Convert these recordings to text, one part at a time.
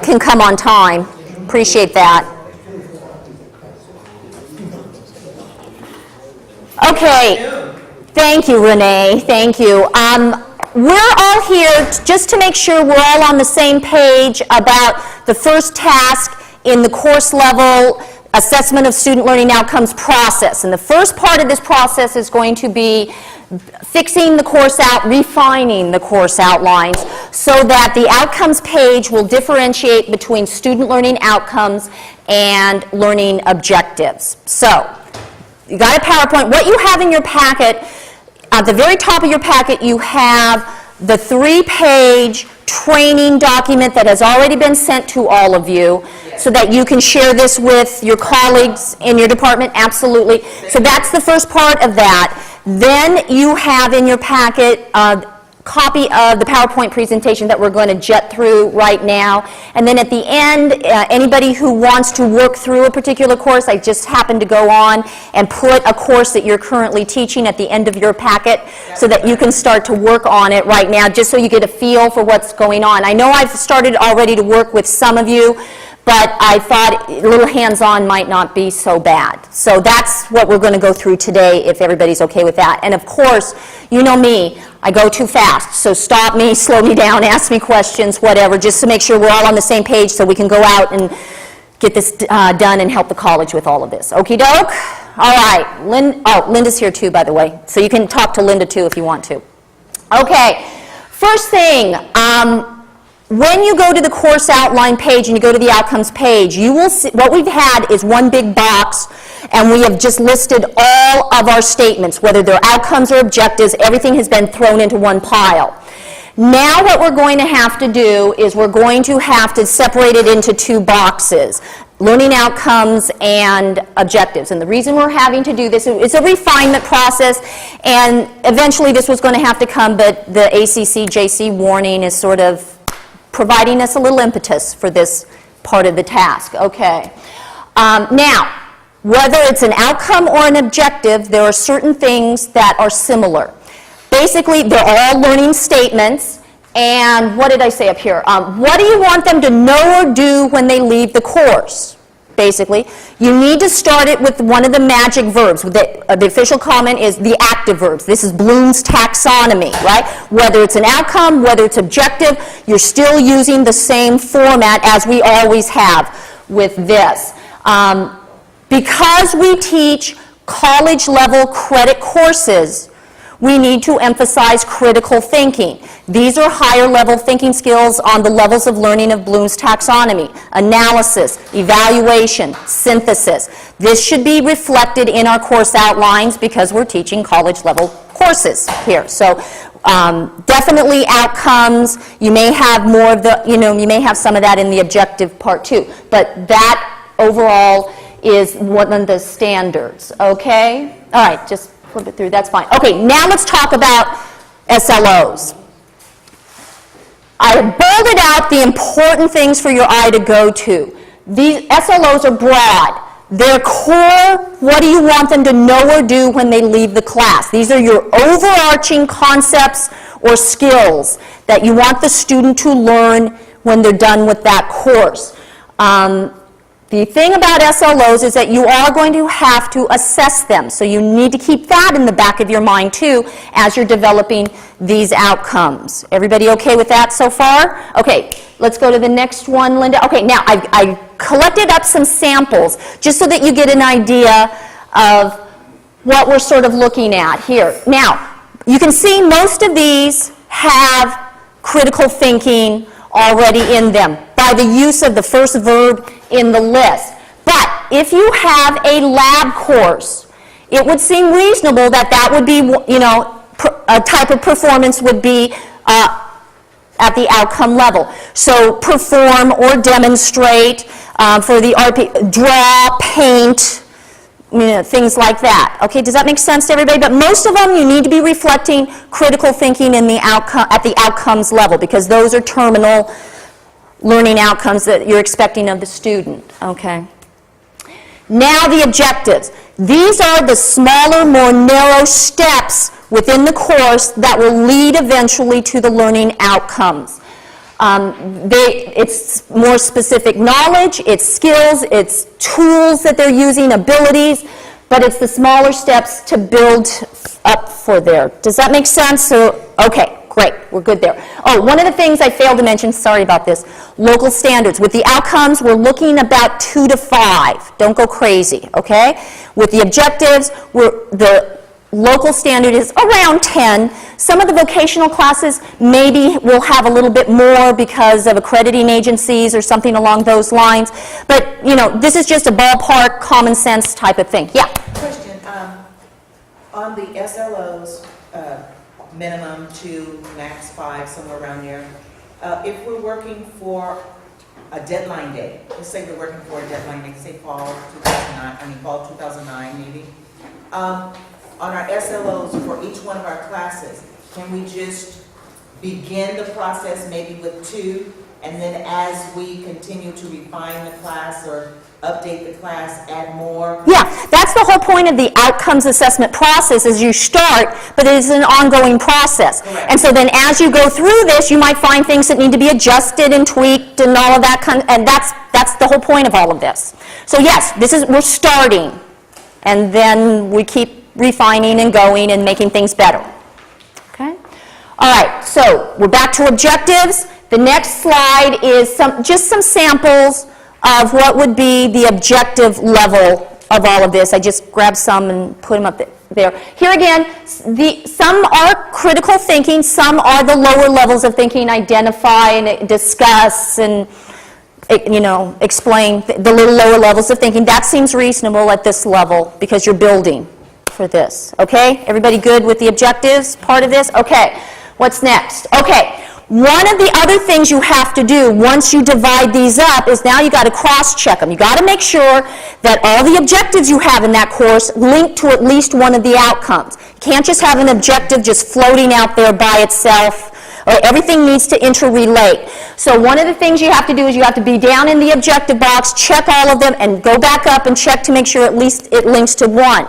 can come on time. Appreciate that. Okay. Thank you, Renee. Thank you. We're all here just to make sure we're all on the same page about the first task in the course level assessment of student learning outcomes process. And the first part of this process is going to be fixing the course out, refining the course outlines so that the outcomes page will differentiate between student learning outcomes and learning objectives. So, you got a PowerPoint. What you have in your packet, at the very top of your packet, you have the 3-page training document that has already been sent to all of you so that you can share this with your colleagues in your department. Absolutely. So that's the first part of that. Then you have in your packet a copy of the PowerPoint presentation that we're going to jet through right now. And then at the end, anybody who wants to work through a particular course, I just happen to go on and put a course that you're currently teaching at the end of your packet so that you can start to work on it right now, just so you get a feel for what's going on. I know I've started already to work with some of you, but I thought a little hands-on might not be so bad. So that's what we're going to go through today, if everybody's okay with that. And of course, you know me, I go too fast. So stop me, slow me down, ask me questions, whatever, just to make sure we're all on the same page so we can go out and get this done and help the college with all of this. Okie doke? All right. Linda's here too, by the way. So you can talk to Linda too if you want to. Okay. First thing, when you go to the course outline page and you go to the outcomes page, you will see what we've had is one big box, and we have just listed all of our statements, whether they're outcomes or objectives. Everything has been thrown into one pile. Now what we're going to have to do is we're going to have to separate it into 2 boxes, learning outcomes and objectives. And the reason we're having to do this, it's a refinement process, and eventually this was going to have to come, but the ACC-JC warning is sort of providing us a little impetus for this part of the task. Okay. Now, whether it's an outcome or an objective, there are certain things that are similar. Basically, they're all learning statements, and what did I say up here? What do you want them to know or do when they leave the course? Basically, you need to start it with one of the magic verbs. The official comment is the active verbs. This is Bloom's taxonomy, right? Whether it's an outcome, whether it's objective, you're still using the same format as we always have with this. Because we teach college-level credit courses, we need to emphasize critical thinking. These are higher-level thinking skills on the levels of learning of Bloom's taxonomy: analysis, evaluation, synthesis. This should be reflected in our course outlines because we're teaching college-level courses here. So definitely outcomes. You may have more of the, you may have some of that in the objective part too. But that overall is one of the standards, okay? All right, just flip it through, that's fine. Okay, now let's talk about SLOs. I have bolded out the important things for your eye to go to. These SLOs are broad. They're core, what do you want them to know or do when they leave the class? These are your overarching concepts or skills that you want the student to learn when they're done with that course. The thing about SLOs is that you are going to have to assess them, so you need to keep that in the back of your mind too as you're developing these outcomes. Everybody okay with that so far? Okay, let's go to the next one, Linda. Okay, now I collected up some samples just so that you get an idea of what we're sort of looking at here. Now, you can see most of these have critical thinking already in them by the use of the first verb in the list. But if you have a lab course, it would seem reasonable that that would be, a type of performance would be at the outcome level. So perform or demonstrate for the RP, draw, paint, things like that. Okay, does that make sense to everybody? But most of them, you need to be reflecting critical thinking in the outcome at the outcomes level, because those are terminal learning outcomes that you're expecting of the student. Okay. Now the objectives. These are the smaller, more narrow steps within the course that will lead eventually to the learning outcomes. It's more specific knowledge, it's skills, it's tools that they're using, abilities, but it's the smaller steps to build up for there. Does that make sense? So, okay, great, we're good there. Oh, one of the things I failed to mention, sorry about this, local standards. With the outcomes, we're looking about 2 to 5. Don't go crazy, okay? With the objectives, the local standard is around 10. Some of the vocational classes maybe will have a little bit more because of accrediting agencies or something along those lines. But, you know, this is just a ballpark, common sense type of thing. Yeah? Question, on the SLOs, minimum 2, max 5, somewhere around there, if we're working for a deadline date, let's say we're working for a deadline date, say fall 2009 maybe, on our SLOs for each one of our classes, can we just begin the process maybe with 2, and then as we continue to refine the class or update the class, add more? Yeah, that's the whole point of the outcomes assessment process is you start, but it is an ongoing process. Correct. And so then as you go through this, you might find things that need to be adjusted and tweaked and all of that and that's the whole point of all of this. So yes, we're starting, and then we keep refining and going and making things better. Okay? All right, so we're back to objectives. The next slide is just some samples of what would be the objective level of all of this. I just grabbed some and put them up there. Here again, some are critical thinking, some are the lower levels of thinking, identify and discuss and explain the little lower levels of thinking. That seems reasonable at this level because you're building for this. Okay? Everybody good with the objectives part of this? Okay. What's next? Okay. One of the other things you have to do once you divide these up is now you got to cross-check them. You got to make sure that all the objectives you have in that course link to at least one of the outcomes. You can't just have an objective just floating out there by itself. Everything needs to interrelate. So one of the things you have to do is you have to be down in the objective box, check all of them, and go back up and check to make sure at least it links to one.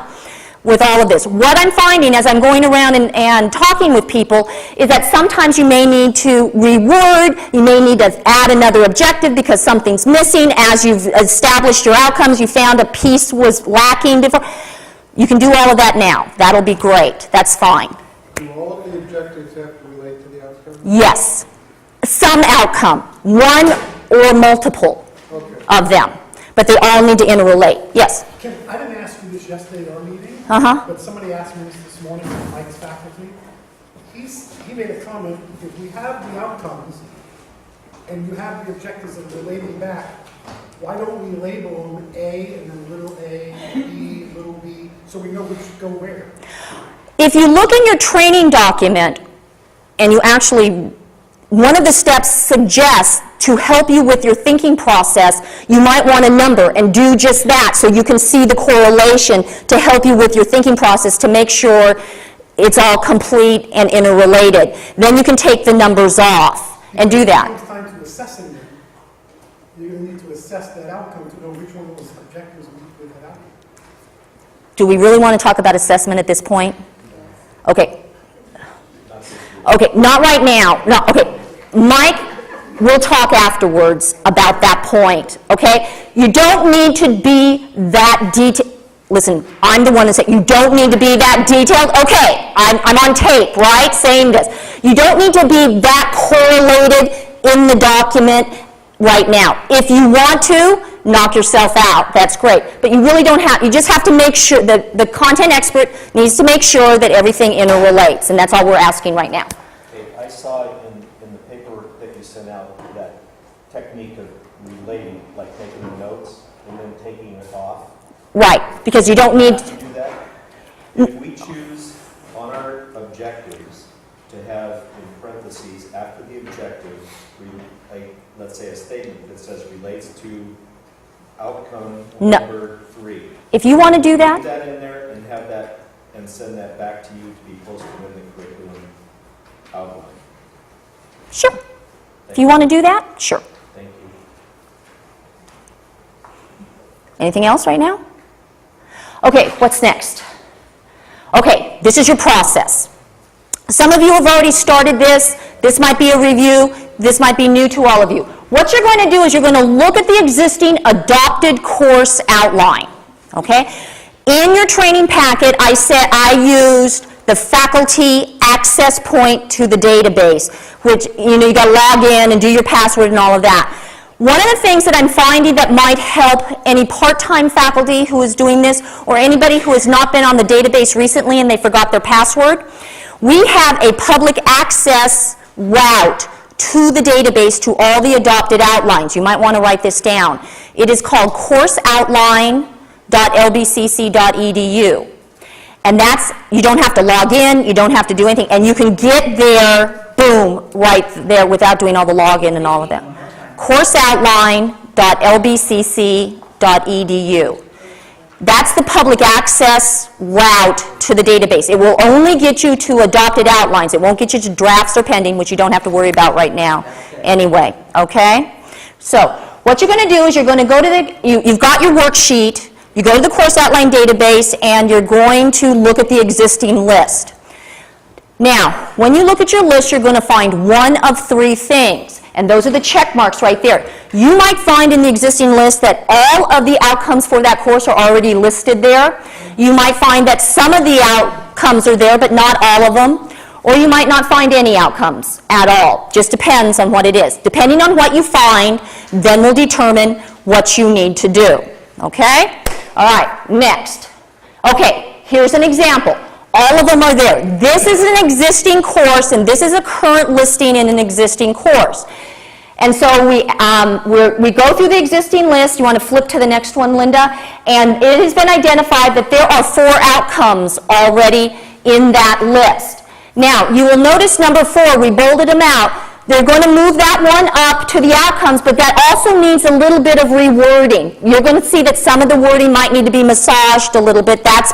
With all of this. What I'm finding as I'm going around and talking with people is that sometimes you may need to reword, you may need to add another objective because something's missing. As you've established your outcomes, you found a piece was lacking before. You can do all of that now. That'll be great. That's fine. Do all of the objectives have to relate to the outcome? Yes. Some outcome. One or multiple of them. But they all need to interrelate. Yes? Kim, I didn't ask you this yesterday at our meeting, but somebody asked me this morning from Mike's faculty. He made a comment, if we have the outcomes and you have the objectives that are relating back, why don't we label them A and then little a, B, little b, so we know which go where? If you look in your training document and you actually, one of the steps suggests to help you with your thinking process, you might want a number and do just that so you can see the correlation to help you with your thinking process to make sure it's all complete and interrelated. Then you can take the numbers off and do that. When it comes time to assessing them, you're going to need to assess that outcome to know which one of those objectives we with that outcome. Do we really want to talk about assessment at this point? Okay. Okay, not right now. No, okay. Mike, we'll talk afterwards about that point, okay? You don't need to be that detailed. Listen, I'm the one that said you don't need to be that detailed. Okay, I'm on tape, right, saying this. You don't need to be that correlated in the document right now. If you want to, knock yourself out. That's great. But you really don't have, you just have to make sure that the content expert needs to make sure that everything interrelates, and that's all we're asking right now. Okay, I saw in the paper that you sent out that technique of relating, like taking the notes and then taking it off. Right, because you don't need to do that. If we choose on our objectives to have in parentheses after the objective, let's say a statement that says relates to outcome number 3. If you want to do that, put that in there and have that and send that back to you to be posted in the curriculum outline. sure. If you want to do that, sure. Thank you. Anything else right now? Okay, what's next? Okay, this is your process. Some of you have already started this. This might be a review. this might be new to all of you. What you're going to do is you're going to look at the existing adopted course outline, okay? In your training packet, I said I used the faculty access point to the database, which, you know, you got to log in and do your password and all of that. One of the things that I'm finding that might help any part-time faculty who is doing this, or anybody who has not been on the database recently and they forgot their password, we have a public access route to the database to all the adopted outlines. You might want to write this down. It is called courseoutline.lbcc.edu. And that's, you don't have to log in, you don't have to do anything, and you can get there, boom, right there without doing all the login and all of that. courseoutline.lbcc.edu. That's the public access route to the database. It will only get you to adopted outlines. It won't get you to drafts or pending, which you don't have to worry about right now anyway, okay? So what you're going to do is you're going to go to you've got your worksheet, you go to the course outline database, and you're going to look at the existing list. Now, when you look at your list, you're going to find one of three things, and those are the check marks right there. You might find in the existing list that all of the outcomes for that course are already listed there. You might find that some of the outcomes are there, but not all of them. Or you might not find any outcomes at all. Just depends on what it is. Depending on what you find, then we'll determine what you need to do. Okay? All right, next. Okay, here's an example. All of them are there. This is an existing course, and this is a current listing in an existing course. And so we go through the existing list. You want to flip to the next one, Linda? And it has been identified that there are 4 outcomes already in that list. Now, you will notice number 4, we bolded them out. They're going to move that one up to the outcomes, but that also needs a little bit of rewording. You're going to see that some of the wording might need to be massaged a little bit. That's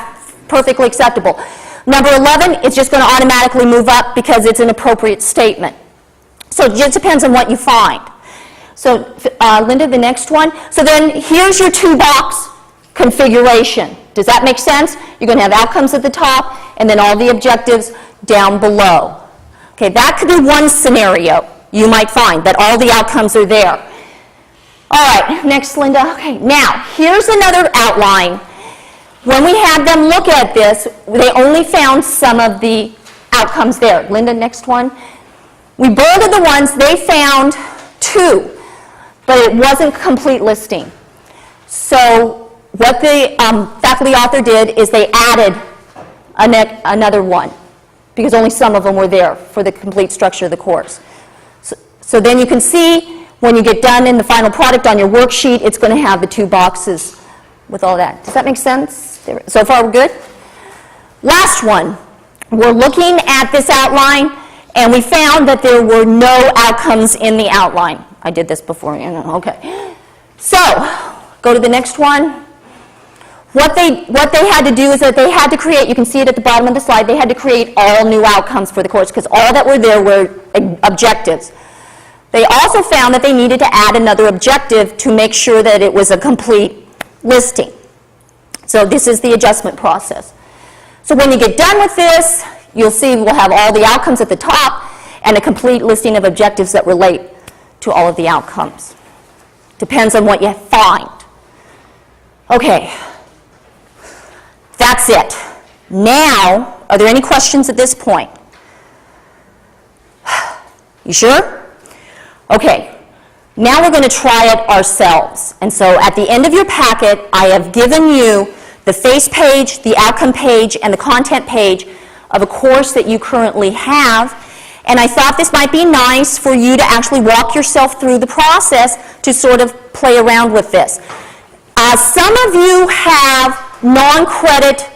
perfectly acceptable. Number 11, it's just going to automatically move up because it's an appropriate statement. So it just depends on what you find. So, Linda, the next one. So then here's your 2-box configuration. Does that make sense? You're going to have outcomes at the top and then all the objectives down below. Okay, that could be one scenario you might find, that all the outcomes are there. All right, next, Linda. Okay, now, here's another outline. When we had them look at this, they only found some of the outcomes there. Linda, next one. We bolded the ones, they found 2, but it wasn't complete listing. So what the faculty author did is they added another one, because only some of them were there for the complete structure of the course. So then you can see when you get done in the final product on your worksheet, it's going to have the 2 boxes with all that. Does that make sense? So far we're good? Last one. We're looking at this outline, and we found that there were no outcomes in the outline. I did this before, you know, okay. So, go to the next one. What they had to do is that they had to create, you can see it at the bottom of the slide, they had to create all new outcomes for the course because all that were there were objectives. They also found that they needed to add another objective to make sure that it was a complete listing. So this is the adjustment process. So when you get done with this, you'll see we'll have all the outcomes at the top and a complete listing of objectives that relate to all of the outcomes. Depends on what you find. Okay. That's it. Now, are there any questions at this point? You sure? Okay. Now we're going to try it ourselves. And so at the end of your packet, I have given you the face page, the outcome page, and the content page of a course that you currently have. And I thought this might be nice for you to actually walk yourself through the process to sort of play around with this. Some of you have non-credit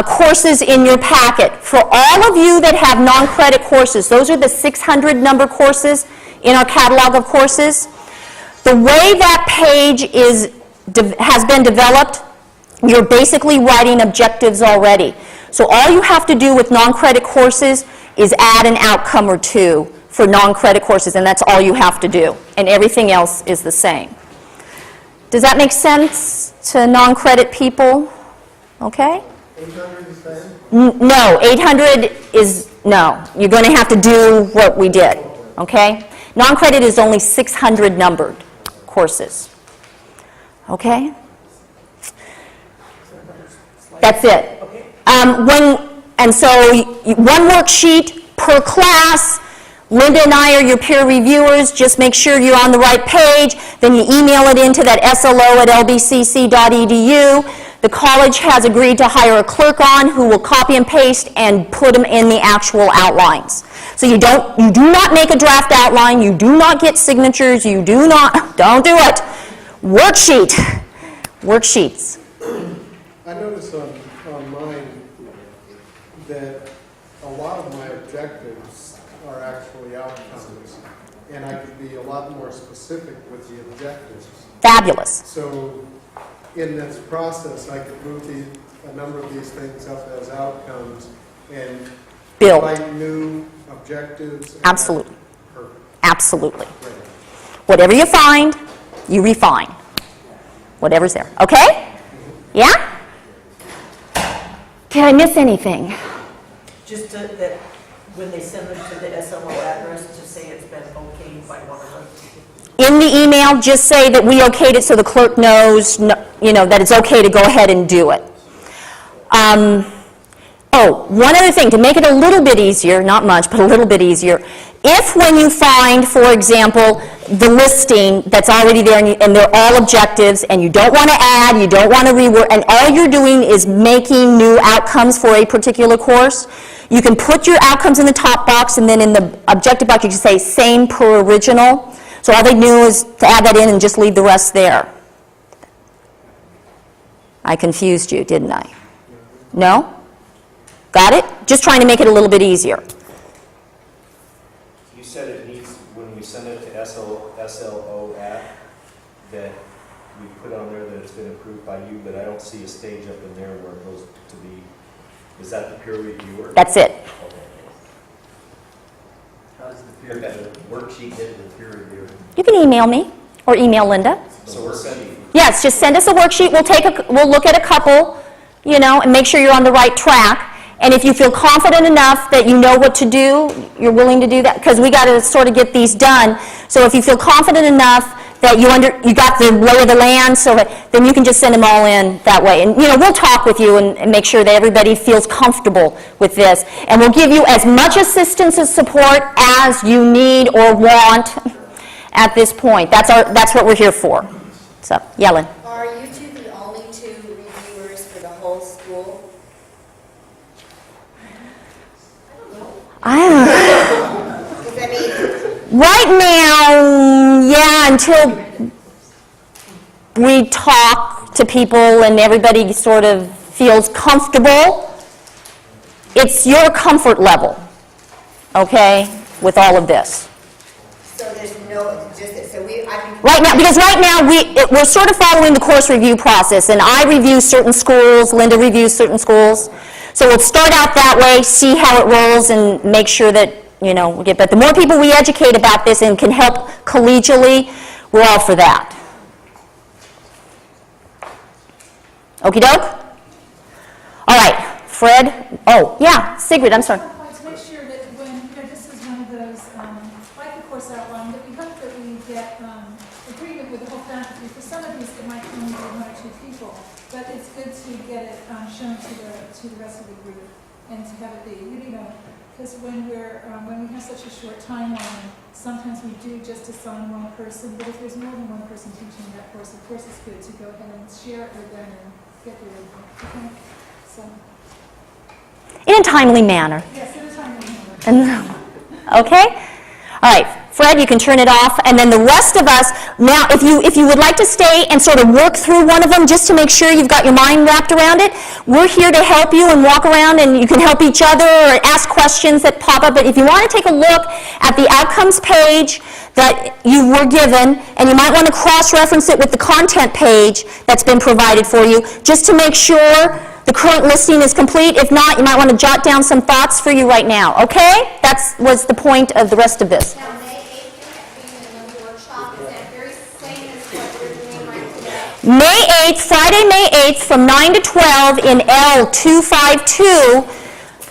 courses in your packet. For all of you that have non-credit courses, those are the 600 number courses in our catalog of courses. The way that page has been developed, you're basically writing objectives already. So all you have to do with non-credit courses is add an outcome or 2 for non-credit courses, and that's all you have to do. And everything else is the same. Does that make sense to non-credit people? Okay? 800 is same? No, 800 is, no. You're going to have to do what we did. okay? Non-credit is only 600 numbered courses, okay? That's it. And so one worksheet per class. Linda and I are your peer reviewers. Just make sure you're on the right page. Then you email it into that slo@lbcc.edu. The college has agreed to hire a clerk on who will copy and paste and put them in the actual outlines. So you do not make a draft outline. You do not get signatures. Don't do it. Worksheets. I noticed on mine that a lot of my objectives are actually outcomes, and I could be a lot more specific with the objectives. Fabulous. So in this process, I could move a number of these things up as outcomes and Build. write new objectives. and- Absolutely. Perfect. Absolutely. Great. Whatever you find, you refine. Whatever's there. Okay? Yeah? Did I miss anything? Just that when they send it to the SLO address, to say it's been okayed by one of us. In the email, just say that we okayed it so the clerk knows, that it's okay to go ahead and do it. One other thing, to make it a little bit easier, not much, but a little bit easier, if when you find, for example, the listing that's already there and they're all objectives and you don't want to add, you don't want to rework, and all you're doing is making new outcomes for a particular course, you can put your outcomes in the top box and then in the objective box you can say same per original. So all they do is to add that in and just leave the rest there. I confused you, didn't I? No? Got it? Just trying to make it a little bit easier. You said it needs, when we send it to SLO app, that we put on there that it's been approved by you, but I don't see a stage up in there where it goes to be, is that the peer reviewer? That's it. How does the worksheet get to the peer reviewer? You can email me or email Linda. So we're sending. Yes, just send us a worksheet. We'll look at a couple, and make sure you're on the right track. And if you feel confident enough that you know what to do, you're willing to do that, because we got to sort of get these done. So if you feel confident enough that you got the lay of the land, then you can just send them all in that way. And we'll talk with you and make sure that everybody feels comfortable with this. And we'll give you as much assistance and support as you need or want at this point. That's what we're here for. So, Yellen. Are you two the only two reviewers for the whole school? Because I mean, Right now, yeah, until we talk to people and everybody sort of feels comfortable, it's your comfort level, okay, with all of this. so there's no, Right now, because right now we're sort of following the course review process, and I review certain schools, Linda reviews certain schools. So we'll start out that way, see how it rolls, and make sure that, we get, but the more people we educate about this and can help collegially, we're all for that. Okey doke? All right, Fred, yeah, Sigrid, I'm sorry. To make sure that when, this is one of those, like the course outline, that we hope that we get agreement with the whole faculty. For some of these, it might only be one or two people, but it's good to get it shown to the rest of the group and to have it be, because when we have such a short timeline, sometimes we do just assign one person, but if there's more than one person teaching that course, of course it's good to go ahead and share it with them and get the input. Okay? So, In a timely manner. yes, at a time we have it. Okay? All right, Fred, you can turn it off, and then the rest of us, now, if you would like to stay and sort of work through one of them just to make sure you've got your mind wrapped around it, we're here to help you and walk around, and you can help each other or ask questions that pop up. But if you want to take a look at the outcomes page that you were given, and you might want to cross-reference it with the content page that's been provided for you, just to make sure the current listing is complete. If not, you might want to jot down some thoughts for you right now, okay? That was the point of the rest of this. now May 8th, being in the workshop, is that very same as what we're doing right today? May 8th, Friday, May 8th, from 9 to 12 in L252,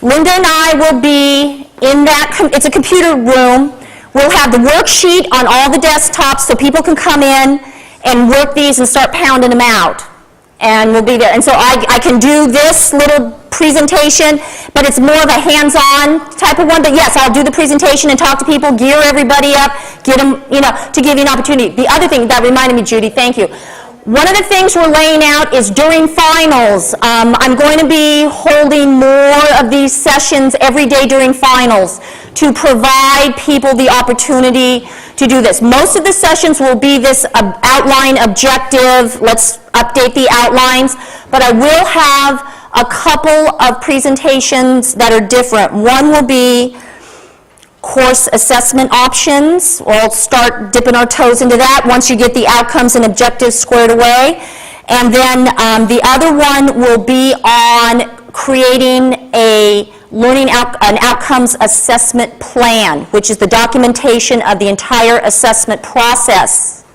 Linda and I will be in that, it's a computer room. We'll have the worksheet on all the desktops so people can come in and work these and start pounding them out. And we'll be there. And so I can do this little presentation, but it's more of a hands-on type of one. But yes, I'll do the presentation and talk to people, gear everybody up, get them, to give you an opportunity. The other thing that reminded me, Judy, thank you. One of the things we're laying out is during finals. I'm going to be holding more of these sessions every day during finals to provide people the opportunity to do this. Most of the sessions will be this outline objective, let's update the outlines, but I will have a couple of presentations that are different. One will be course assessment options. We'll start dipping our toes into that once you get the outcomes and objectives squared away. And then the other one will be on creating an outcomes assessment plan, which is the documentation of the entire assessment process.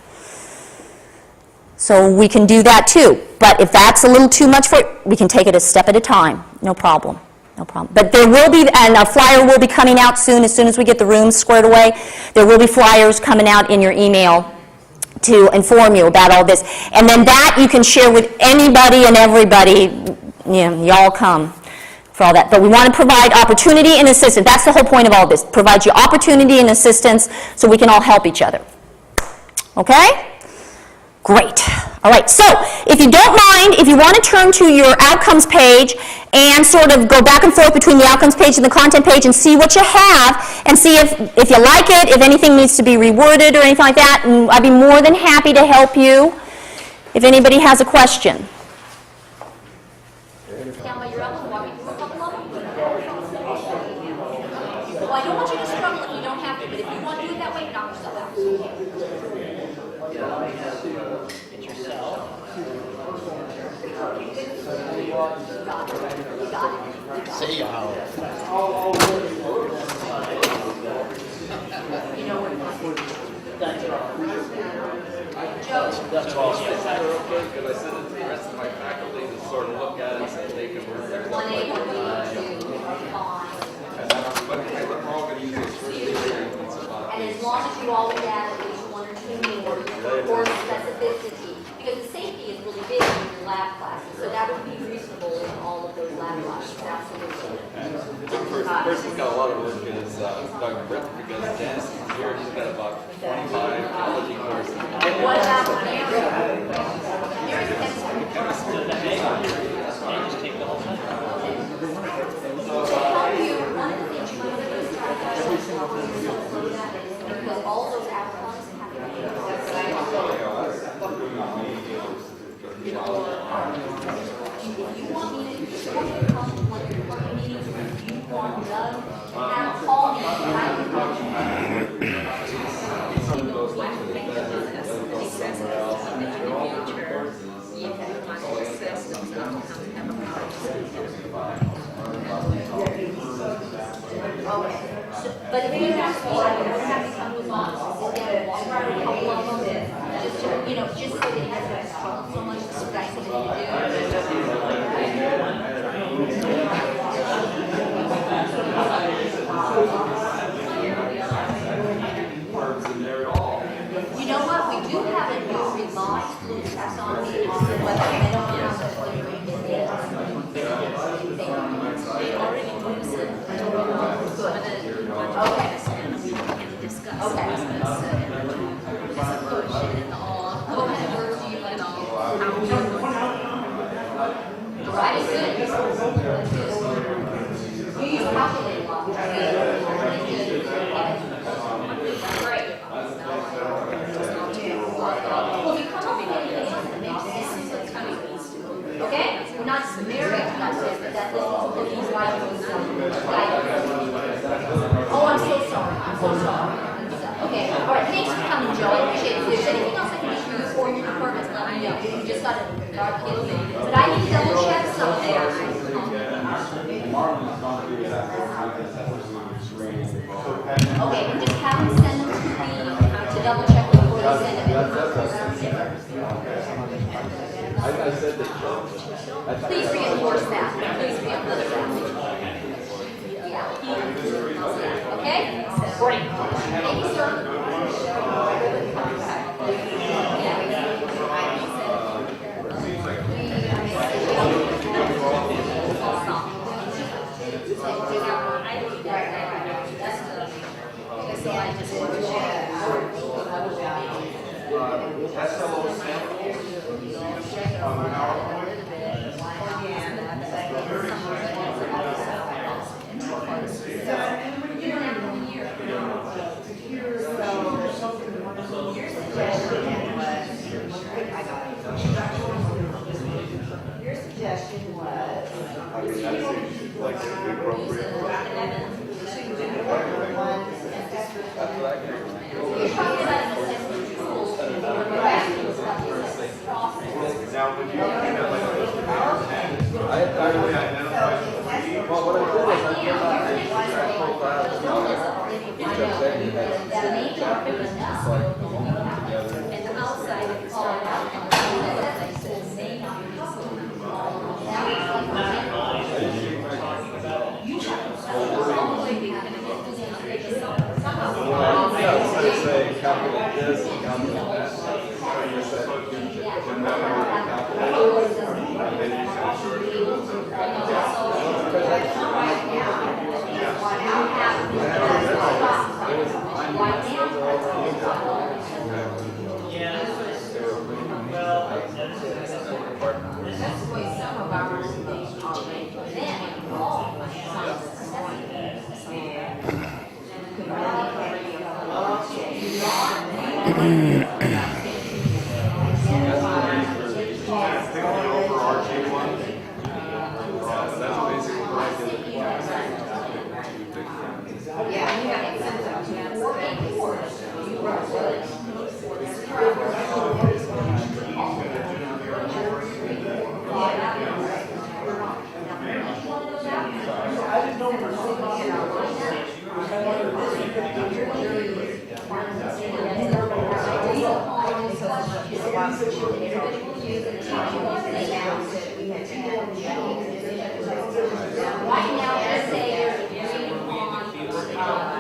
So we can do that too. But if that's a little too much for it, we can take it a step at a time. No problem. No problem. But there will be, and a flyer will be coming out soon as we get the rooms squared away. There will be flyers coming out in your email to inform you about all this. And then that you can share with anybody and everybody. Y'all come for all that. But we want to provide opportunity and assistance. That's the whole point of all this. Provide you opportunity and assistance so we can all help each other. Okay? Great. All right, so if you don't mind, if you want to turn to your outcomes page and sort of go back and forth between the outcomes page and the content page and see what you have and see if you like it, if anything needs to be reworded or anything like that, and I'd be more than happy to help you if anybody has a question. Down by your elbow, walk me through a couple of them. Well, I don't want you to struggle if you don't have to, but if you want to do it that way, knock yourself out. See how. That's awesome. Could I send it to the rest of my faculty to sort of look at it so they can work their stuff? We're all going to use this for and as long as you always add at least one or two more for specificity, because the safety is really big in your lab classes, so that would be reasonable in all of those lab classes, absolutely. The first one's got a lot of work is Dr. Britt, because Janice is here, she's got about 25 biology courses. What about Mary? Mary's chemistry. To help you, one of the things you might do is try to because all those outcomes have to be if you want me to come to one of your partner meetings, if you want Doug to have call me, I can call but if you ask me, I would have to come with mom, sit down and walk around a couple of them, just to, just so that he doesn't have to struggle so much with dicing You know what? We do have a new revised blue taxonomy on the website. I don't know how much they're going to get. They already loosened. Okay. Okay. What kind of words do you like? Right, good. You use calculator a lot. Great. Well, if you come up with anything else that makes sense, that's kind of easy. Okay? We're not married, not saying that this is looking like oh, I'm so sorry. I'm so sorry. Okay. All right. Thanks for coming, Joe. I appreciate it. If there's anything else I can do for you or your department, let me know. You just got to guard kids. But I need to double check something. Okay, and just have them send them to me to double check before they send it. Please reinforce that. Please reinforce that. Yeah. Okay? Great. Thank you so SLO sample. Your suggestion was I mean, that's like the appropriate. That's what I can. You're talking about an assessment tool, you're asking about the assessment process. Now, would you, I really identified. Well, what I did is I put out a actual class. Each of them has That may not be enough. together. And the outside, if you start out, that may not be possible. You have all the way you're gonna get to the somehow. Yeah, so they say calculate this and calculate that. So you said, when that calculate, and then you can sort That's the way some of ours are made. Then, all my sons, I think the overarching one, that's basically what I did. Yeah, you have to working towards. You were right now, let's say you're agreeing on,